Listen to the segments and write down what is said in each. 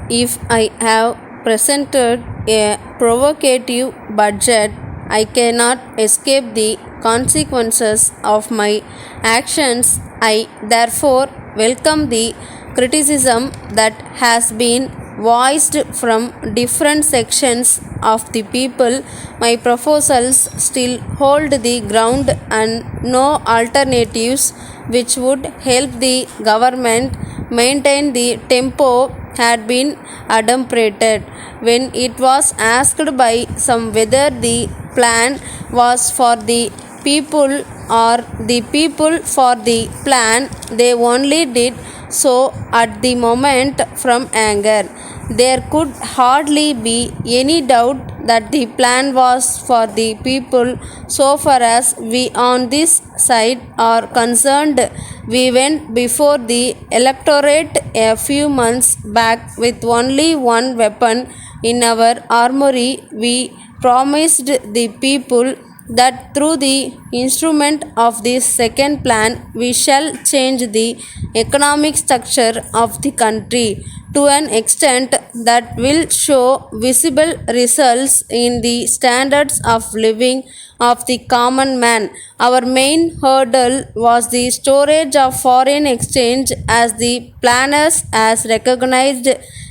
If I have presented a provocative budget, I cannot escape the consequences of my actions. I therefore welcome the criticism that has been voiced from different sections of the people. My proposals still hold the ground and no alternatives which would help the government maintain the tempo had been adumbrated. When it was asked by some whether the plan was for the people or the people for the plan, they only did so at the moment from anger. There could hardly be any doubt that the plan was for the people. So far as we on this side are concerned, we went before the electorate a few months back with only one weapon in our armory. We promised the people that through the instrument of this second plan we shall change the economic structure of the country to an extent that will show visible results in the standards of living of the common man. Our main hurdle was the storage of foreign exchange, as the planners has recognized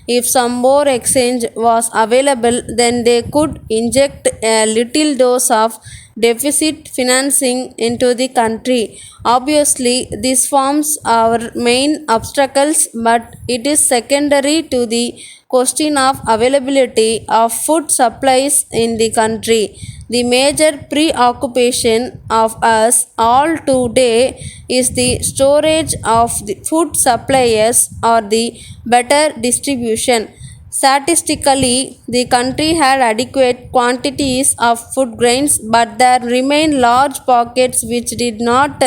if some more exchange was available, then they could inject a little dose of deficit financing into the country. Obviously, this forms our main obstacles, but it is secondary to the question of availability of food supplies in the country. The major preoccupation of us all today is the storage of the food supplies or the better distribution. Statistically, the country had adequate quantities of food grains, but there remain large pockets which did not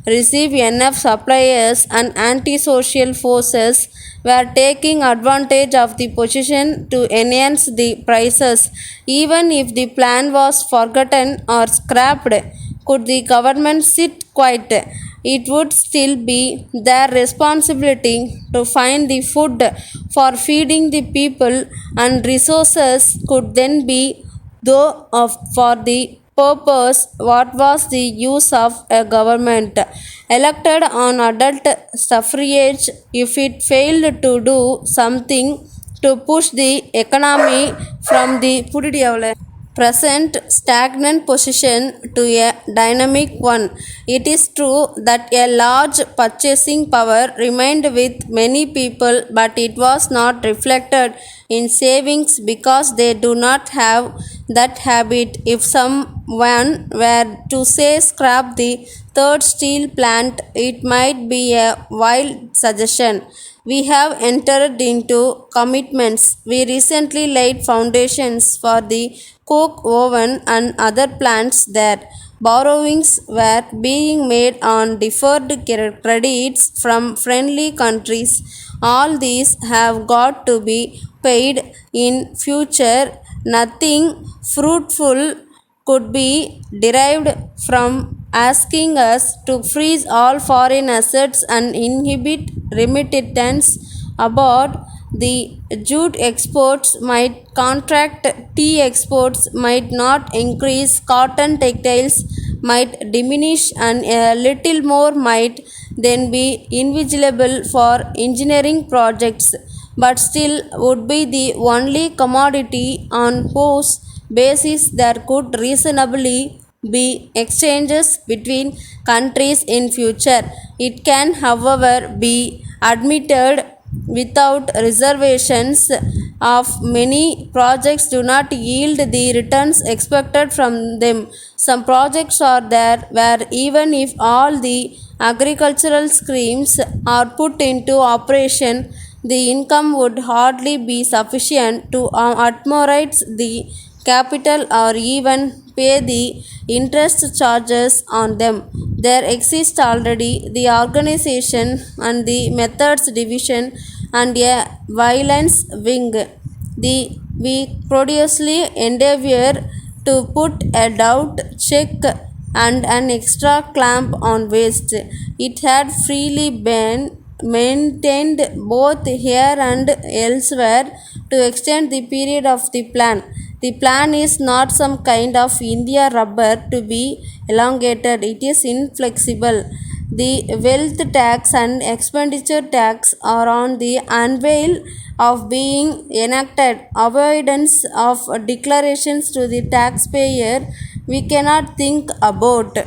receive enough supplies, and antisocial forces were taking advantage of the position to enhance the prices. Even if the plan was forgotten or scrapped, could the government sit quiet? It would still be their responsibility to find the food for feeding the people, and resources could then be though of for the purpose. What was the use of a government elected on adult suffrage if it failed to do something to push the economy from the present stagnant position to a dynamic one? It is true that a large purchasing power remained with many people, but it was not reflected in savings because they do not have that habit. If someone were to say scrap the third steel plant, it might be a wild suggestion. We have entered into commitments. We recently laid foundations for the coke oven and other plants there. Borrowings were being made on deferred credits from friendly countries. All these have got to be paid in future. Nothing fruitful could be derived from asking us to freeze all foreign assets and inhibit remittance abroad. The jute exports might contract, tea exports might not increase, cotton textiles might diminish, and a little more might then be invisible for engineering projects, but still would be the only commodity on whose basis there could reasonably be exchanges between countries in future. It can, however, be admitted without reservations of many projects do not yield the returns expected from them. Some projects are there where even if all the agricultural schemes are put into operation, the income would hardly be sufficient to amortize the capital or even pay the interest charges on them. There exists already the organization and the methods division and a violence wing. We prodigiously endeavor to put a doubt check and an extra clamp on waste. It had freely been maintained both here and elsewhere to extend the period of the plan. The plan is not some kind of India rubber to be elongated, it is inflexible. The wealth tax and expenditure tax are on the unveil of being enacted. Avoidance of declarations to the taxpayer we cannot think about.